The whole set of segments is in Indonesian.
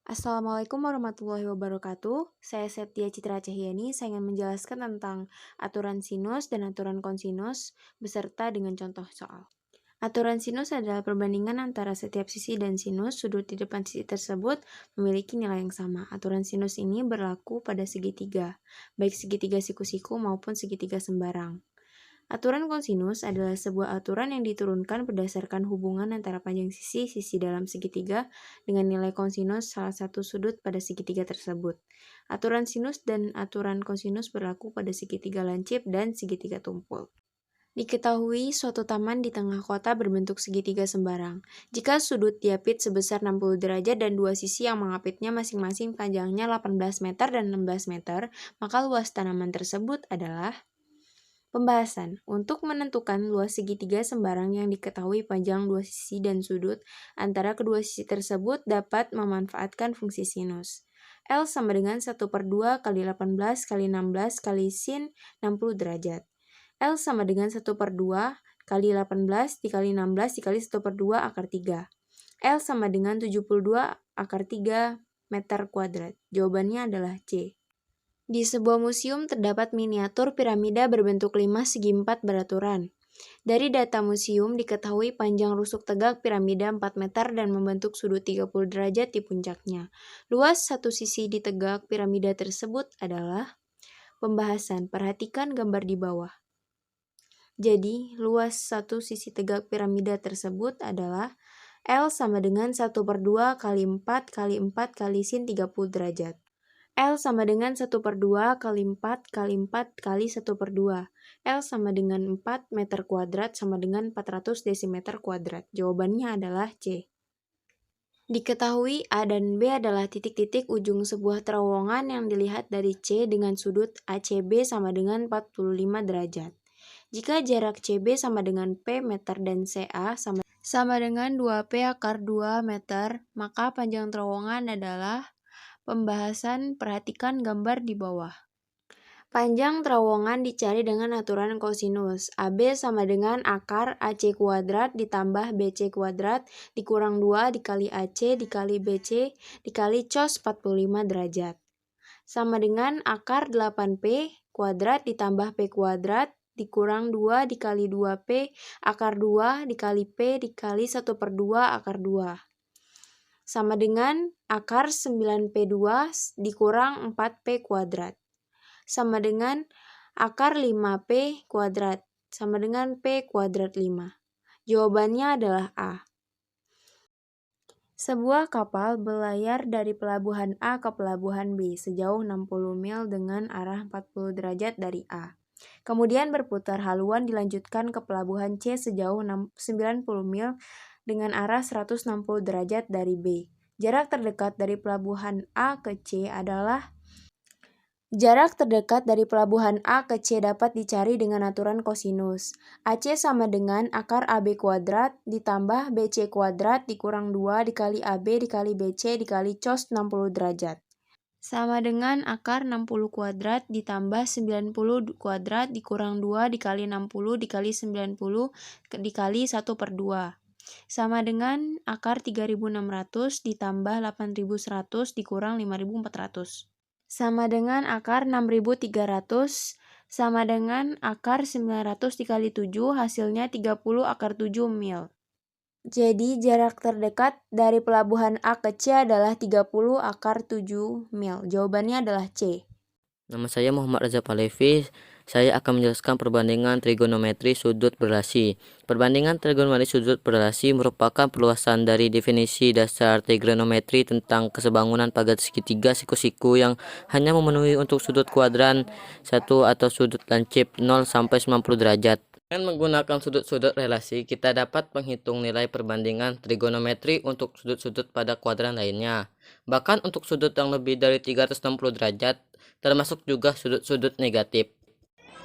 Assalamualaikum warahmatullahi wabarakatuh. Saya Septia Citra Cahyani. Saya ingin menjelaskan tentang aturan sinus dan aturan kosinus beserta dengan contoh soal. Aturan sinus adalah perbandingan antara setiap sisi dan sinus sudut di depan sisi tersebut memiliki nilai yang sama. Aturan sinus ini berlaku pada segitiga, baik segitiga siku-siku maupun segitiga sembarang. Aturan kosinus adalah sebuah aturan yang diturunkan berdasarkan hubungan antara panjang sisi dalam segitiga dengan nilai kosinus salah satu sudut pada segitiga tersebut. Aturan sinus dan aturan kosinus berlaku pada segitiga lancip dan segitiga tumpul. Diketahui suatu taman di tengah kota berbentuk segitiga sembarang. Jika sudut diapit sebesar 60 derajat dan dua sisi yang mengapitnya masing-masing panjangnya 18 meter dan 16 meter, maka luas tanaman tersebut adalah. Pembahasan. Untuk menentukan luas segitiga sembarang yang diketahui panjang dua sisi dan sudut antara kedua sisi tersebut dapat memanfaatkan fungsi sinus. L sama dengan 1/2 kali 18 kali 16 kali sin 60 derajat. L sama dengan 1/2 kali 18 dikali 16 dikali 1/2 akar 3. L sama dengan 72 akar 3 meter kuadrat. Jawabannya adalah C. Di sebuah museum terdapat miniatur piramida berbentuk 5 segi 4 beraturan. Dari data museum diketahui panjang rusuk tegak piramida 4 meter dan membentuk sudut 30 derajat di puncaknya. Luas satu sisi di tegak piramida tersebut adalah. Pembahasan. Perhatikan gambar di bawah. Jadi, luas satu sisi tegak piramida tersebut adalah L sama dengan 1/2 kali 4 kali 4 kali sin 30 derajat. L sama dengan 1/2 kali 4 kali 4 kali 1/2. L sama dengan 4 meter kuadrat sama dengan 400 desimeter kuadrat. Jawabannya adalah C. Diketahui A dan B adalah titik-titik ujung sebuah terowongan yang dilihat dari C dengan sudut ACB sama dengan 45 derajat. Jika jarak CB sama dengan P meter dan CA sama dengan 2P akar 2 meter, maka panjang terowongan adalah. Pembahasan. Perhatikan gambar di bawah. Panjang terowongan dicari dengan aturan kosinus. AB sama dengan akar AC kuadrat ditambah BC kuadrat dikurang 2 dikali AC dikali BC dikali cos 45 derajat. Sama dengan akar 8P kuadrat ditambah P kuadrat dikurang 2 dikali 2P akar 2 dikali P dikali 1/2 akar 2. Sama dengan akar 9P2 dikurang 4P kuadrat. Sama dengan akar 5P kuadrat. Sama dengan P kuadrat 5. Jawabannya adalah A. Sebuah kapal berlayar dari pelabuhan A ke pelabuhan B sejauh 60 mil dengan arah 40 derajat dari A. Kemudian berputar haluan dilanjutkan ke pelabuhan C sejauh 90 mil dengan arah 160 derajat dari B. Jarak terdekat dari pelabuhan A ke C adalah. Jarak terdekat dari pelabuhan A ke C dapat dicari dengan aturan kosinus. AC sama dengan akar AB kuadrat ditambah BC kuadrat dikurang 2 dikali AB dikali BC dikali cos 60 derajat. Sama dengan akar 60 kuadrat ditambah 90 kuadrat dikurang 2 dikali 60 dikali 90 dikali 1/2. Sama dengan akar 3.600 ditambah 8.100 dikurang 5.400. Sama dengan akar 6.300 sama dengan akar 900 dikali 7 hasilnya 30 akar 7 mil. Jadi jarak terdekat dari pelabuhan A ke C adalah 30 akar 7 mil. Jawabannya adalah C. Nama saya Muhammad Reza Palevi. Saya akan menjelaskan perbandingan trigonometri sudut berelasi. Perbandingan trigonometri sudut berelasi merupakan perluasan dari definisi dasar trigonometri tentang kesebangunan pagar segitiga siku-siku yang hanya memenuhi untuk sudut kuadran 1 atau sudut lancip 0 sampai 90 derajat. Dengan menggunakan sudut-sudut relasi, kita dapat menghitung nilai perbandingan trigonometri untuk sudut-sudut pada kuadran lainnya. Bahkan untuk sudut yang lebih dari 360 derajat, termasuk juga sudut-sudut negatif.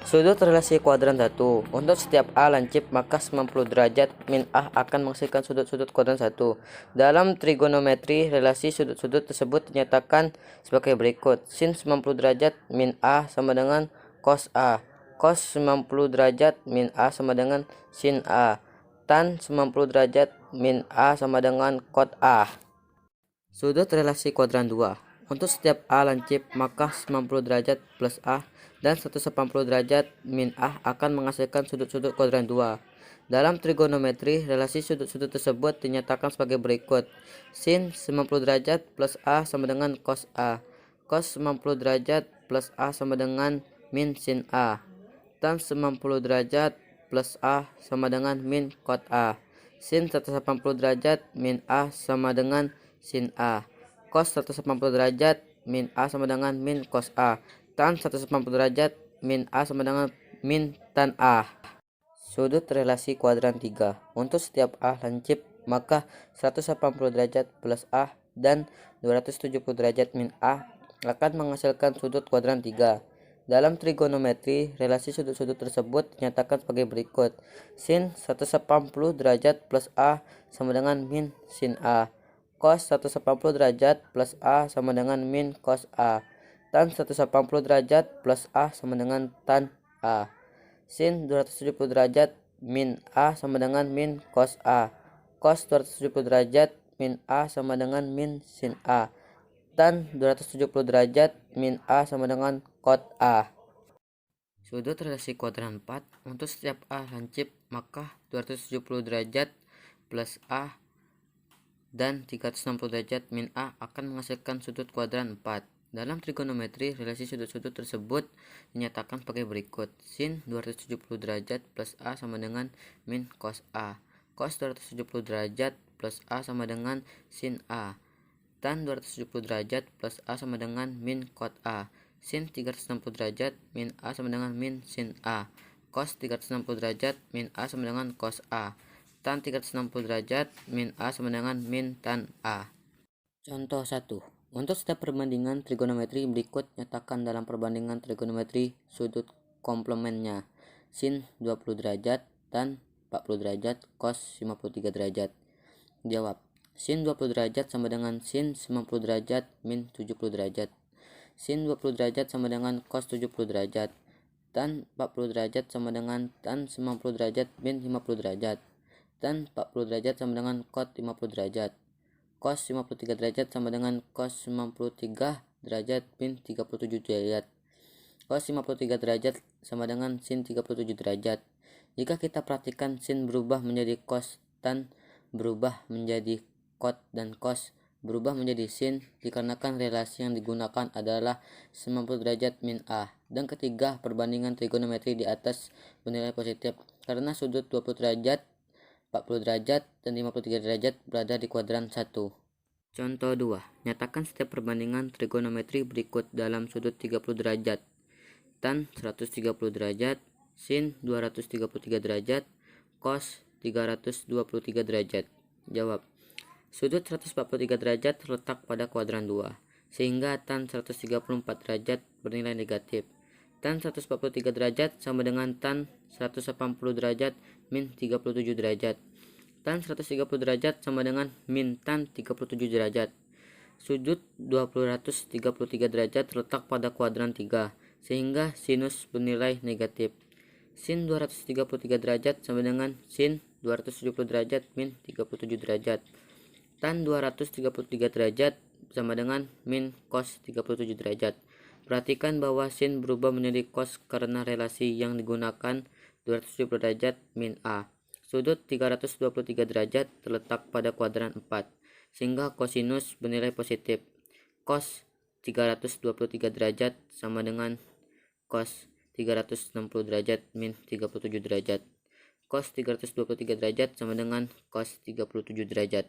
Sudut relasi kuadran 1. Untuk setiap A lancip, maka 90 derajat min A akan menghasilkan sudut-sudut kuadran 1. Dalam trigonometri, relasi sudut-sudut tersebut dinyatakan sebagai berikut. Sin 90 derajat min A sama dengan cos A. Cos 90 derajat min A sama dengan sin A. Tan 90 derajat min A sama dengan cot A. Sudut relasi kuadran 2. Untuk setiap A lancip, maka 90 derajat plus A dan 180 derajat min A akan menghasilkan sudut-sudut kuadran 2. Dalam trigonometri, relasi sudut-sudut tersebut dinyatakan sebagai berikut. Sin 90 derajat plus A sama dengan cos A. Cos 90 derajat plus A sama dengan min sin A. Tan 90 derajat plus A sama dengan min cot A. Sin 180 derajat min A sama dengan sin A. Cos 180 derajat min A sama dengan min cos A. Tan 180 derajat min A sama dengan min tan A. Sudut relasi kuadran 3. Untuk setiap A lancip, maka 180 derajat plus A dan 270 derajat min A akan menghasilkan sudut kuadran 3. Dalam trigonometri, relasi sudut-sudut tersebut dinyatakan sebagai berikut. Sin 180 derajat plus A sama dengan min sin A. Cos 180 derajat plus A sama dengan min cos A. Tan 180 derajat plus A sama dengan tan A. Sin 270 derajat min A sama dengan min cos A. Cos 270 derajat min A sama dengan min sin A. Tan 270 derajat min A sama dengan cot A. Sudut relasi kuadran 4. Untuk setiap A lancip, maka 270 derajat plus A dan 360 derajat min A akan menghasilkan sudut kuadran 4. Dalam trigonometri, relasi sudut-sudut tersebut dinyatakan sebagai berikut. Sin 270 derajat plus A sama dengan min cos A. Cos 270 derajat plus A sama dengan sin A. Tan 270 derajat plus A sama dengan min cot A. Sin 360 derajat min A sama dengan min sin A. Cos 360 derajat min A sama dengan cos A. Tan 360 derajat min A sama dengan min tan A. Contoh 1. Untuk setiap perbandingan trigonometri berikut nyatakan dalam perbandingan trigonometri sudut komplemennya. Sin 20 derajat dan 40 derajat cos 53 derajat. Jawab. Sin 20 derajat sama dengan sin 90 derajat min 70 derajat. Sin 20 derajat sama dengan cos 70 derajat. Tan 40 derajat sama dengan tan 90 derajat min 50 derajat. Tan 40 derajat sama dengan cot 50 derajat. Cos 53 derajat sama dengan cos 93 derajat min 37 derajat. Cos 53 derajat sama dengan sin 37 derajat. Jika kita perhatikan, sin berubah menjadi cos, tan berubah menjadi cot, dan cos berubah menjadi sin dikarenakan relasi yang digunakan adalah 90 derajat min A. Dan ketiga, perbandingan trigonometri di atas bernilai positif karena sudut 20 derajat, 40 derajat, dan 53 derajat berada di kuadran 1. Contoh 2. Nyatakan setiap perbandingan trigonometri berikut dalam sudut 30 derajat. Tan 130 derajat, sin 233 derajat, cos 323 derajat. Jawab. Sudut 143 derajat terletak pada kuadran 2, sehingga tan 134 derajat bernilai negatif. Tan 143 derajat sama dengan tan 180 derajat min 37 derajat. Tan 130 derajat sama dengan min tan 37 derajat. Sudut 233 derajat terletak pada kuadran 3, sehingga sinus bernilai negatif. Sin 233 derajat sama dengan sin 270 derajat min 37 derajat. Tan 233 derajat sama dengan min cos 37 derajat. Perhatikan bahwa sin berubah menjadi cos karena relasi yang digunakan 270 derajat min A. Sudut 323 derajat terletak pada kuadran 4, sehingga kosinus bernilai positif. Cos 323 derajat sama dengan cos 360 derajat min 37 derajat. Cos 323 derajat sama dengan cos 37 derajat.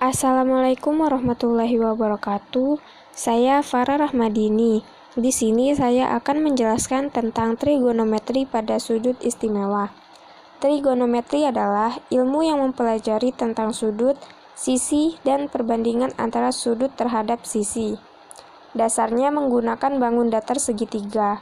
Assalamualaikum warahmatullahi wabarakatuh. Saya Farah Rahmadini. Di sini saya akan menjelaskan tentang trigonometri pada sudut istimewa. Trigonometri adalah ilmu yang mempelajari tentang sudut, sisi, dan perbandingan antara sudut terhadap sisi. Dasarnya menggunakan bangun datar segitiga.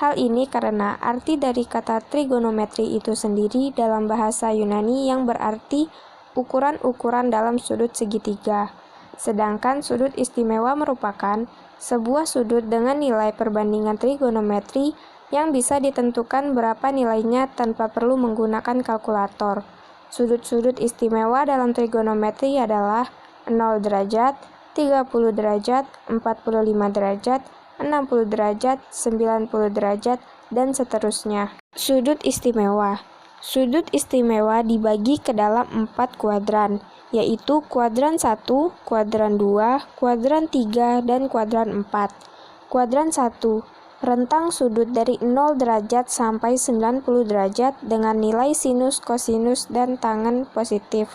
Hal ini karena arti dari kata trigonometri itu sendiri dalam bahasa Yunani yang berarti ukuran-ukuran dalam sudut segitiga. Sedangkan sudut istimewa merupakan sebuah sudut dengan nilai perbandingan trigonometri yang bisa ditentukan berapa nilainya tanpa perlu menggunakan kalkulator. Sudut-sudut istimewa dalam trigonometri adalah 0 derajat, 30 derajat, 45 derajat, 60 derajat, 90 derajat, dan seterusnya. Sudut istimewa. Sudut istimewa dibagi ke dalam 4 kuadran, yaitu kuadran 1, kuadran 2, kuadran 3, dan kuadran 4. Kuadran 1, rentang sudut dari 0 derajat sampai 90 derajat dengan nilai sinus, kosinus, dan tangen positif.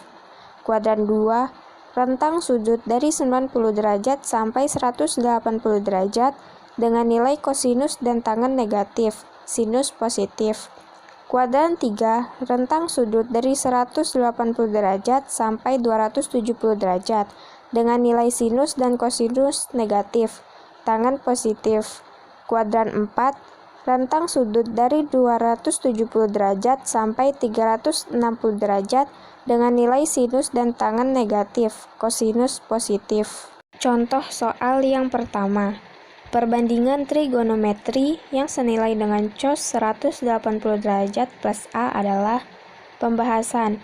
Kuadran 2, rentang sudut dari 90 derajat sampai 180 derajat dengan nilai kosinus dan tangen negatif, sinus positif. Kuadran 3, rentang sudut dari 180 derajat sampai 270 derajat dengan nilai sinus dan kosinus negatif, tangen positif. Kuadran 4, rentang sudut dari 270 derajat sampai 360 derajat dengan nilai sinus dan tangen negatif, kosinus positif. Contoh soal yang pertama. Perbandingan trigonometri yang senilai dengan cos 180 derajat plus A adalah pembahasan.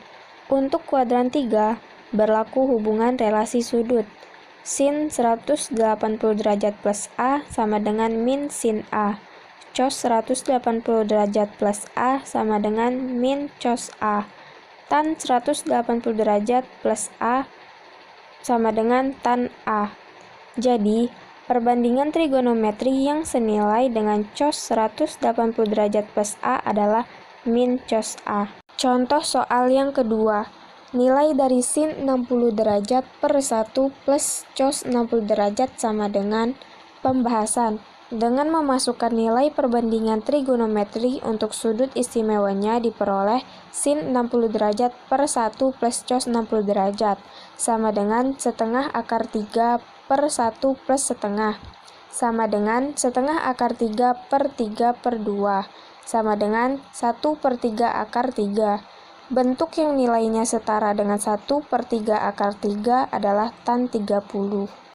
Untuk kuadran 3, berlaku hubungan relasi sudut. Sin 180 derajat plus A sama dengan min sin A. Cos 180 derajat plus A sama dengan min cos A. Tan 180 derajat plus A sama dengan tan A. Jadi, perbandingan trigonometri yang senilai dengan cos 180 derajat plus A adalah min cos A. Contoh soal yang kedua. Nilai dari sin 60 derajat per 1 plus cos 60 derajat sama dengan pembahasan. Dengan memasukkan nilai perbandingan trigonometri untuk sudut istimewanya diperoleh sin 60 derajat per 1 plus cos 60 derajat sama dengan setengah akar 3 per 1 plus setengah sama dengan setengah akar 3 per 3 per 2 sama dengan 1 per 3 akar 3. Bentuk yang nilainya setara dengan 1 per 3 akar 3 adalah tan 30.